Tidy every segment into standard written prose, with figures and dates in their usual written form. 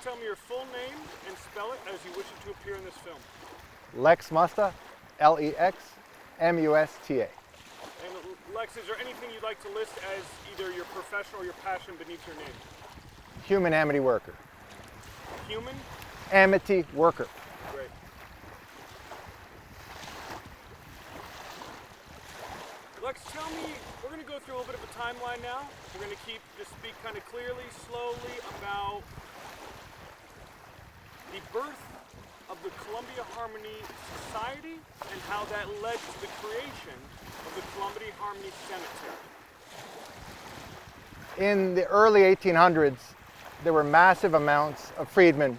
tell me your full name and spell it as you wish it to appear in this film. Lex Musta, L-E-X-M-U-S-T-A. And Lex, is there anything you'd like to list as either your profession or your passion beneath your name? Human Amity worker. Human? Amity worker. Great. Lex, tell me, we're going to go through a little bit of a timeline now. We're going to just speak kind of clearly, slowly about the birth of the Columbia Harmony Society and how that led to the creation of the Columbia Harmony Cemetery. In the early 1800s, there were massive amounts of freedmen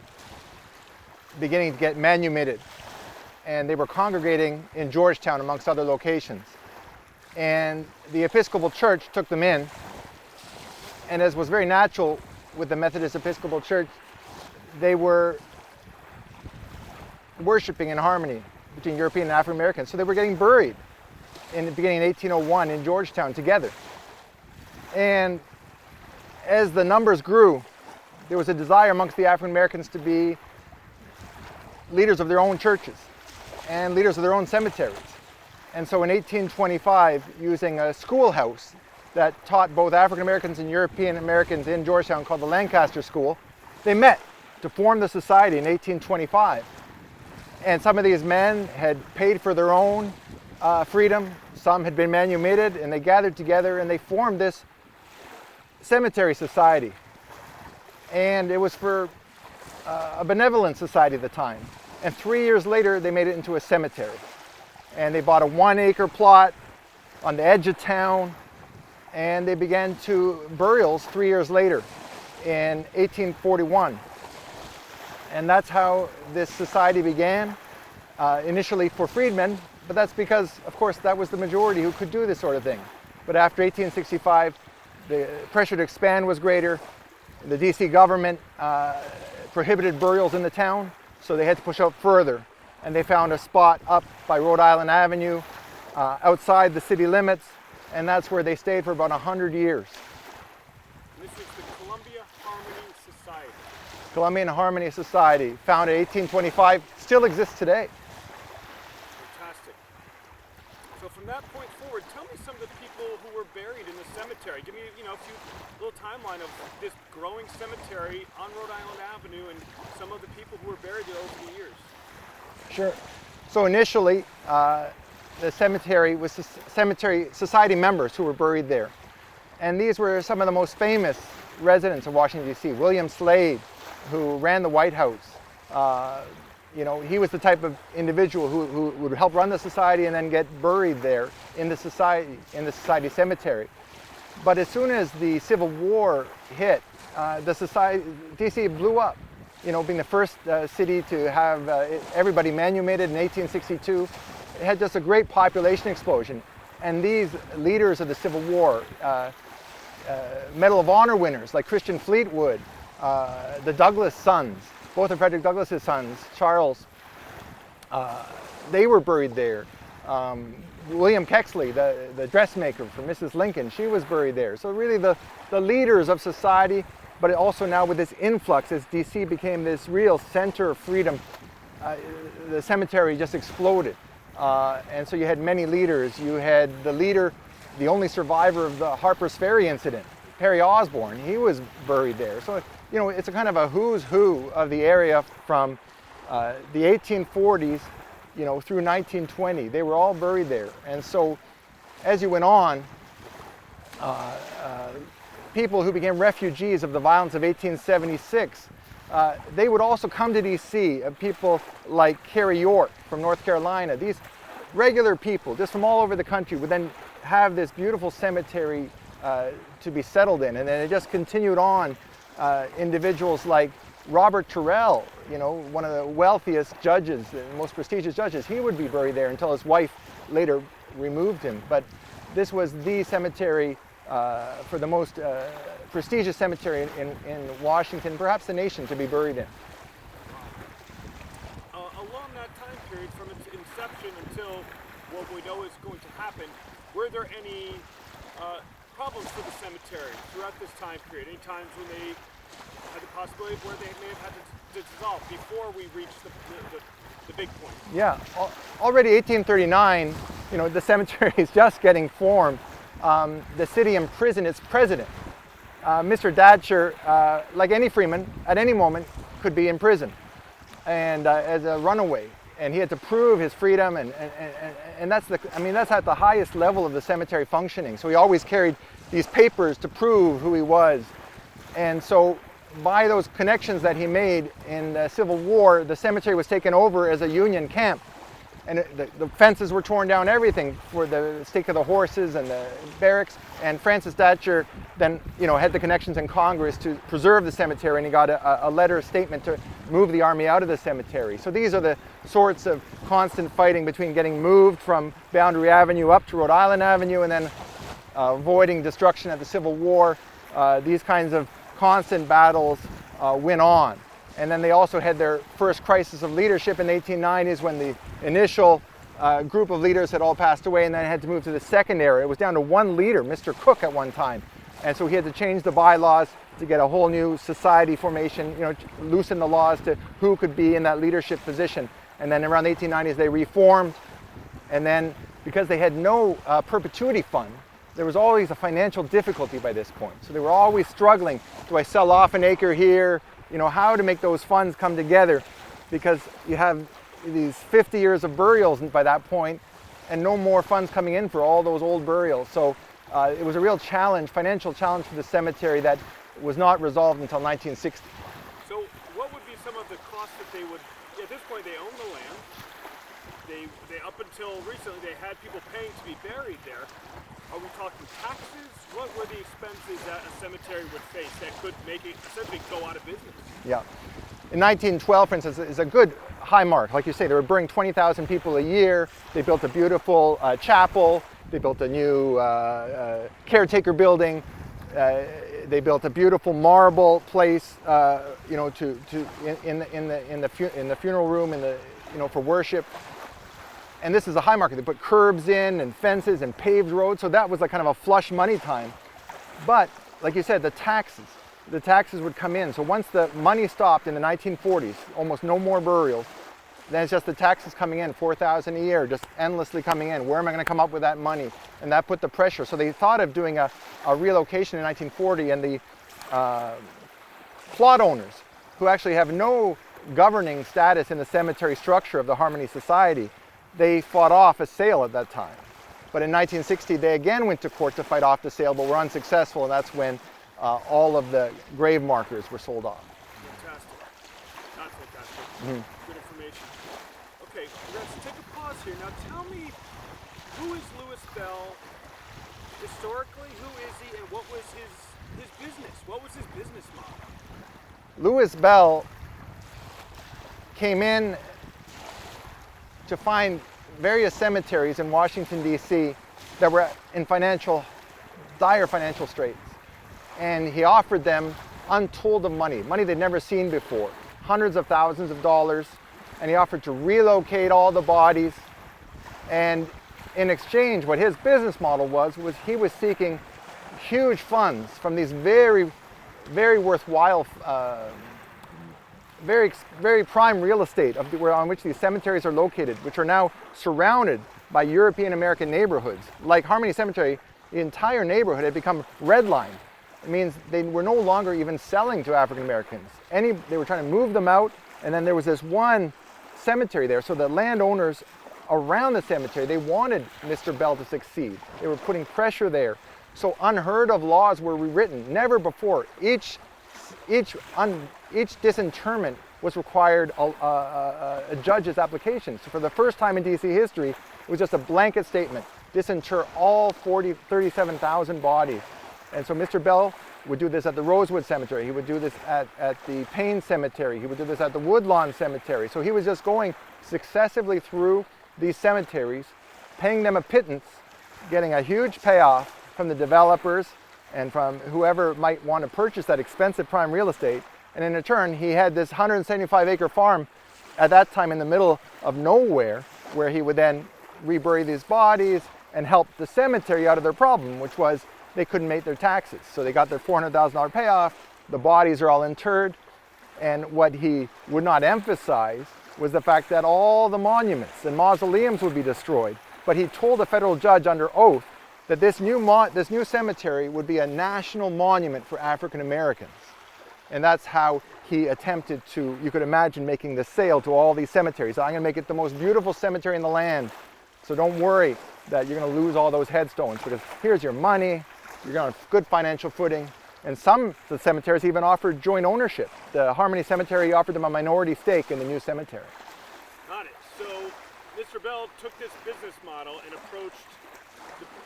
beginning to get manumitted, and they were congregating in Georgetown amongst other locations. And the Episcopal Church took them in, and as was very natural with the Methodist Episcopal Church, they were worshiping in harmony between European and African Americans. So they were getting buried in the beginning of 1801 in Georgetown together. And as the numbers grew, there was a desire amongst the African Americans to be leaders of their own churches and leaders of their own cemeteries. And so in 1825, using a schoolhouse that taught both African Americans and European Americans in Georgetown called the Lancaster School, they met to form the society in 1825. And some of these men had paid for their own freedom, some had been manumitted, and they gathered together and they formed this cemetery society. And it was for a benevolent society at the time. And 3 years later, they made it into a cemetery. And they bought a 1-acre plot on the edge of town, and they began burials 3 years later in 1841. And that's how this society began, initially for freedmen, but that's because, of course, that was the majority who could do this sort of thing. But after 1865, the pressure to expand was greater. The DC government prohibited burials in the town, so they had to push out further. And they found a spot up by Rhode Island Avenue, outside the city limits, and that's where they stayed for about 100 years. This is the Columbia Harmony Society. Columbian Harmony Society, founded in 1825, still exists today. Fantastic. So from that point forward, tell me some of the people who were buried in the cemetery. Give me, a little timeline of this growing cemetery on Rhode Island Avenue and some of the people who were buried there over the years. Sure. So initially, the cemetery was cemetery society members who were buried there. And these were some of the most famous residents of Washington, D.C. William Slade, who ran the White House. He was the type of individual who would help run the society and then get buried there in the society cemetery. But as soon as the Civil War hit, the society, D.C. blew up. Being the first city to have everybody manumitted in 1862, it had just a great population explosion. And these leaders of the Civil War, Medal of Honor winners like Christian Fleetwood, the Douglas sons, both of Frederick Douglass's sons, Charles, they were buried there. William Kexley, the dressmaker for Mrs. Lincoln, she was buried there. So really the leaders of society, but also now with this influx, as DC became this real center of freedom, the cemetery just exploded. And so you had many leaders. You had the leader, the only survivor of the Harper's Ferry incident, Perry Osborne, he was buried there. So, it's a kind of a who's who of the area from the 1840s, through 1920. They were all buried there. And so as you went on, people who became refugees of the violence of 1876, they would also come to D.C. People like Carrie York from North Carolina. These regular people, just from all over the country, would then have this beautiful cemetery to be settled in. And then it just continued on. Individuals like Robert Terrell, one of the wealthiest judges, the most prestigious judges, he would be buried there until his wife later removed him. But this was the cemetery for the most prestigious cemetery in Washington, perhaps the nation, to be buried in. Along that time period, from its inception until what we know is going to happen, were there any problems for the cemetery throughout this time period? Any times when they had the possibility of where they may have had to dissolve before we reach the big point. Yeah, already 1839, the cemetery is just getting formed. The city imprisoned its president. Mr. Datcher, like any freeman, at any moment could be in prison, and as a runaway, and he had to prove his freedom, and that's at the highest level of the cemetery functioning. So he always carried these papers to prove who he was, and so by those connections that he made in the Civil War, the cemetery was taken over as a Union camp. And the fences were torn down, everything for the stake of the horses and the barracks. And Francis Datcher then, had the connections in Congress to preserve the cemetery, and he got a letter statement to move the army out of the cemetery. So these are the sorts of constant fighting between getting moved from Boundary Avenue up to Rhode Island Avenue, and then avoiding destruction at the Civil War. These kinds of constant battles went on. And then they also had their first crisis of leadership in the 1890s, when the initial group of leaders had all passed away, and then had to move to the second era. It was down to one leader, Mr. Cook, at one time. And so he had to change the bylaws to get a whole new society formation, loosen the laws to who could be in that leadership position. And then around the 1890s they reformed, and then because they had no perpetuity fund, there was always a financial difficulty by this point. So they were always struggling. Do I sell off an acre here? How to make those funds come together, because you have these 50 years of burials by that point, and no more funds coming in for all those old burials. So it was a real challenge, financial challenge for the cemetery, that was not resolved until 1960. So what would be some of the costs that they would, at this point they own the land, they up until recently they had people paying to be buried there. Are we talking taxes? What were the expenses that a cemetery would face that could make it essentially go out of business? Yeah. In 1912, for instance, is a good high mark. Like you say, they were burying 20,000 people a year. They built a beautiful chapel. They built a new caretaker building. They built a beautiful marble place, in the funeral room, for worship. And this is a high market. They put curbs in and fences and paved roads. So that was like kind of a flush money time. But like you said, the taxes would come in. So once the money stopped in the 1940s, almost no more burials, then it's just the taxes coming in, $4,000 a year, just endlessly coming in. Where am I going to come up with that money? And that put the pressure. So they thought of doing a relocation in 1940, and the plot owners, who actually have no governing status in the cemetery structure of the Harmony Society, they fought off a sale at that time. But in 1960, they again went to court to fight off the sale, but were unsuccessful, and that's when all of the grave markers were sold off. Fantastic. That's fantastic. Mm-hmm. Good information. Okay, let's take a pause here. Now tell me, who is Louis Bell historically? Who is he, and what was his business? What was his business model? Louis Bell came in to find various cemeteries in Washington, D.C. that were in dire financial straits. And he offered them untold of money they'd never seen before, hundreds of thousands of dollars, and he offered to relocate all the bodies. And in exchange, what his business model was he was seeking huge funds from these very, very worthwhile, very prime real estate on which these cemeteries are located, which are now surrounded by European American neighborhoods. Like Harmony Cemetery, the entire neighborhood had become redlined. It means they were no longer even selling to African Americans. They were trying to move them out, and then there was this one cemetery there. So the landowners around the cemetery, they wanted Mr. Bell to succeed. They were putting pressure there. So unheard of laws were rewritten. Never before. Each disinterment was required a judge's application. So for the first time in DC history, it was just a blanket statement: disinter all 37,000 bodies. And so Mr. Bell would do this at the Rosewood Cemetery. He would do this at the Payne Cemetery. He would do this at the Woodlawn Cemetery. So he was just going successively through these cemeteries, paying them a pittance, getting a huge payoff from the developers and from whoever might want to purchase that expensive prime real estate. And in return, he had this 175-acre farm at that time in the middle of nowhere, where he would then rebury these bodies and help the cemetery out of their problem, which was they couldn't make their taxes. So they got their $400,000 payoff, the bodies are all interred. And what he would not emphasize was the fact that all the monuments and mausoleums would be destroyed. But he told a federal judge under oath that this new cemetery would be a national monument for African Americans. And that's how he attempted to, you could imagine, making the sale to all these cemeteries. I'm going to make it the most beautiful cemetery in the land. So don't worry that you're going to lose all those headstones, because here's your money, you're on good financial footing. And some of the cemeteries even offered joint ownership. The Harmony Cemetery offered them a minority stake in the new cemetery. Got it. So Mr. Bell took this business model and approached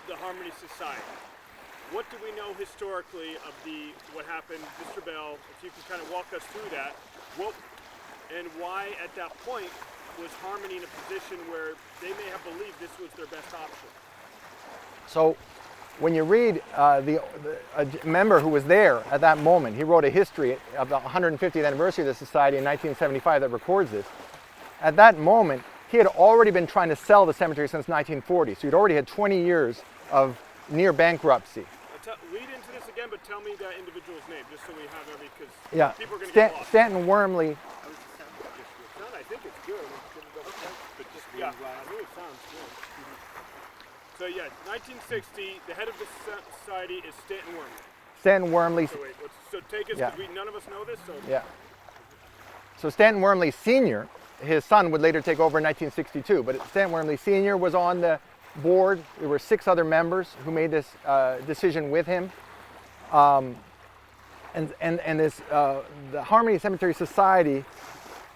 the Harmony Society. What do we know historically of what happened, Mr. Bell? If you can kind of walk us through that, and why at that point was Harmony in a position where they may have believed this was their best option? So when you read a member who was there at that moment, he wrote a history of the 150th anniversary of the society in 1975 that records this. At that moment, he had already been trying to sell the cemetery since 1940, so he'd already had 20 years of near bankruptcy. Lead into this again, but tell me that individual's name, just so we have because yeah. People are going to get lost. Stanton Wormley. I think it's good. But just, yeah, I think it sounds good. So yeah, 1960, the head of the society is Stanton Wormley. Stanton Wormley. So wait, so take us, yeah. because none of us know this. So. Yeah. So Stanton Wormley Sr., his son would later take over in 1962, but Stanton Wormley Sr. was on the board. There were 6 other members who made this decision with him. The Harmony Cemetery Society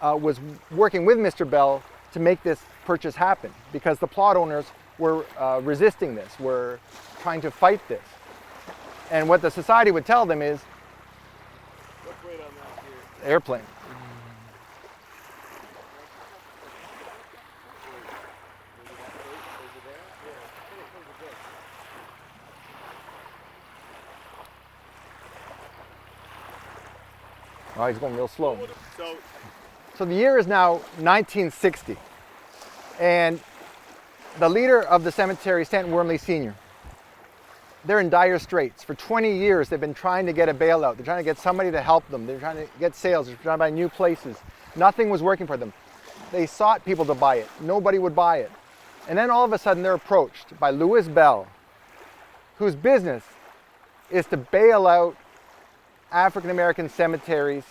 was working with Mr. Bell to make this purchase happen, because the plot owners were resisting this, were trying to fight this. And what the society would tell them is, let's wait on that here. Airplane. Oh, he's going real slow. So the year is now 1960, and the leader of the cemetery, Stanton Wormley Sr., they're in dire straits. For 20 years, they've been trying to get a bailout. They're trying to get somebody to help them. They're trying to get sales. They're trying to buy new places. Nothing was working for them. They sought people to buy it. Nobody would buy it. And then all of a sudden, they're approached by Lewis Bell, whose business is to bail out African American cemeteries,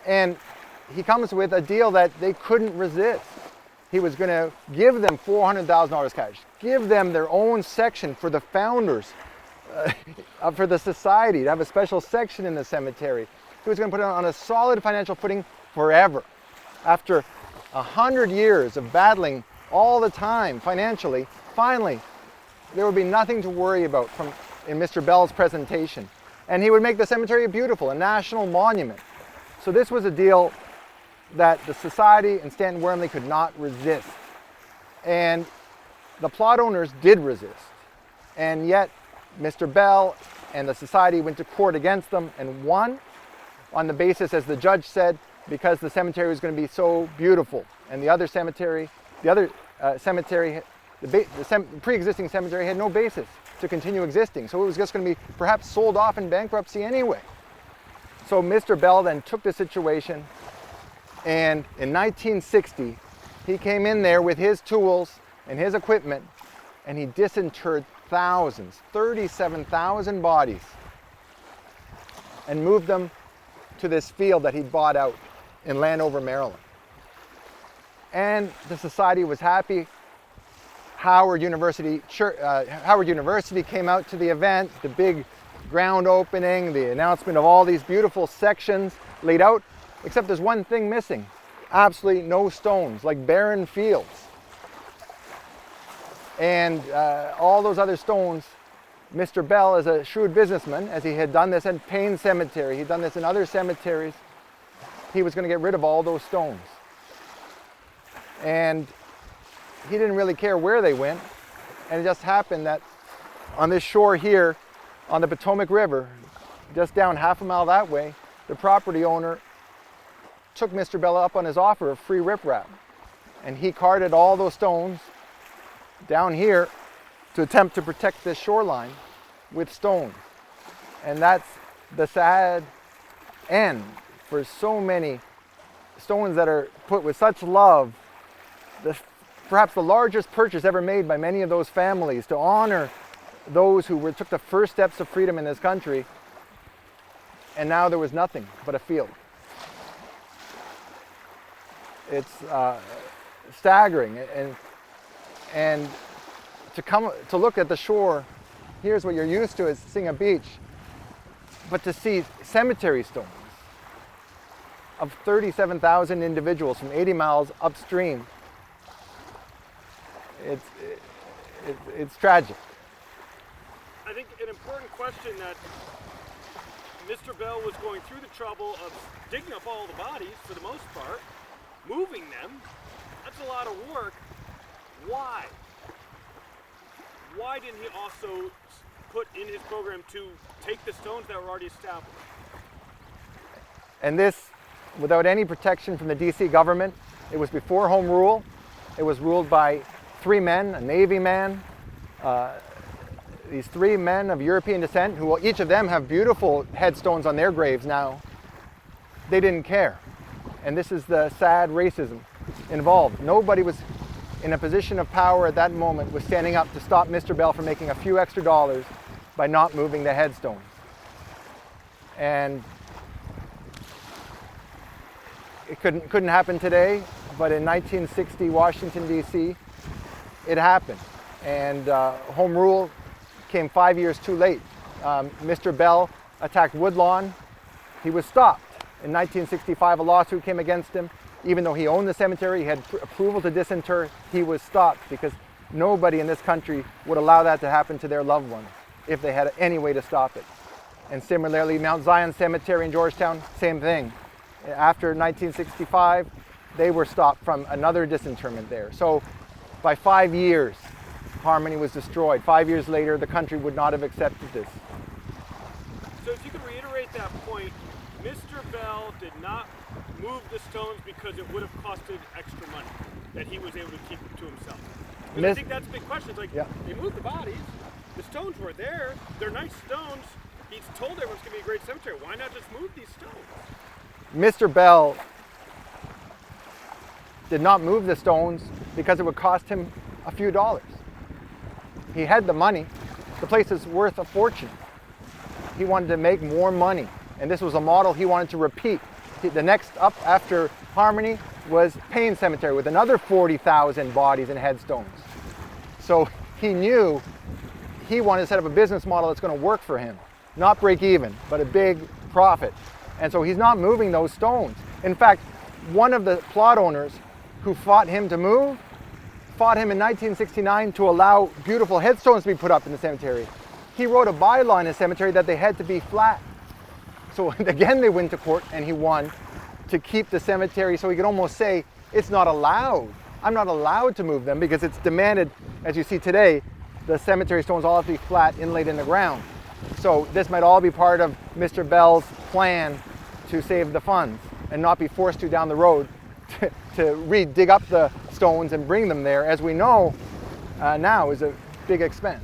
and he comes with a deal that they couldn't resist. He was going to give them $400,000 cash, give them their own section for the founders, for the society, to have a special section in the cemetery. He was going to put it on a solid financial footing forever. After 100 years of battling all the time financially, finally, there would be nothing to worry about in Mr. Bell's presentation. And he would make the cemetery beautiful, a national monument. So this was a deal that the society and Stanton Wormley could not resist. And the plot owners did resist. And yet Mr. Bell and the society went to court against them and won, on the basis, as the judge said, because the cemetery was going to be so beautiful. And the pre-existing cemetery had no basis to continue existing. So it was just going to be perhaps sold off in bankruptcy anyway. So Mr. Bell then took the situation, and in 1960, he came in there with his tools and his equipment, and he disinterred thousands, 37,000 bodies, and moved them to this field that he'd bought out in Landover, Maryland. And the society was happy. Howard University came out to the event, the big ground opening, the announcement of all these beautiful sections laid out, except there's one thing missing. Absolutely no stones, like barren fields. And all those other stones, Mr. Bell, as a shrewd businessman, as he had done this at Payne Cemetery, he'd done this in other cemeteries, he was going to get rid of all those stones. And he didn't really care where they went. And it just happened that on this shore here, on the Potomac River, just down half a mile that way, the property owner took Mr. Bell up on his offer of free riprap. And he carted all those stones down here to attempt to protect this shoreline with stones. And that's the sad end for so many stones that are put with such love. Perhaps the largest purchase ever made by many of those families to honor those who took the first steps of freedom in this country, and now there was nothing but a field. It's staggering, and to look at the shore, here's what you're used to, is seeing a beach, but to see cemetery stones of 37,000 individuals from 80 miles upstream, it's tragic. I think an important question that Mr. Bell was going through the trouble of digging up all the bodies, for the most part, moving them, that's a lot of work. Why? Why didn't he also put in his program to take the stones that were already established? And this, without any protection from the DC government, it was before Home Rule. It was ruled by 3 men, a Navy man, these 3 men of European descent, who each of them have beautiful headstones on their graves now. They didn't care. And this is the sad racism involved. Nobody was in a position of power at that moment was standing up to stop Mr. Bell from making a few extra dollars by not moving the headstones. And it couldn't happen today, but in 1960, Washington, D.C., it happened. And Home Rule came 5 years too late. Mr. Bell attacked Woodlawn. He was stopped. In 1965, a lawsuit came against him. Even though he owned the cemetery, he had approval to disinter, he was stopped because nobody in this country would allow that to happen to their loved ones if they had any way to stop it. And similarly, Mount Zion Cemetery in Georgetown, same thing. After 1965, they were stopped from another disinterment there. So by 5 years, Harmony was destroyed. 5 years later, the country would not have accepted this. So if you could reiterate that point, Mr. Bell did not move the stones because it would have costed extra money that he was able to keep to himself. I think that's a big question. It's like, they moved the bodies, the stones were there, they're nice stones. He's told everyone's going to be a great cemetery. Why not just move these stones? Mr. Bell did not move the stones because it would cost him a few dollars. He had the money. The place is worth a fortune. He wanted to make more money, and this was a model he wanted to repeat. The next up after Harmony was Payne Cemetery with another 40,000 bodies and headstones. So he knew he wanted to set up a business model that's going to work for him. Not break even, but a big profit. And so he's not moving those stones. In fact, one of the plot owners who fought him to move, fought him in 1969 to allow beautiful headstones to be put up in the cemetery. He wrote a bylaw in his cemetery that they had to be flat. So again, they went to court and he won to keep the cemetery, so he could almost say, it's not allowed. I'm not allowed to move them because it's demanded, as you see today, the cemetery stones all have to be flat, inlaid in the ground. So this might all be part of Mr. Bell's plan to save the funds and not be forced to down the road to re-dig up the stones and bring them there, as we know now is a big expense.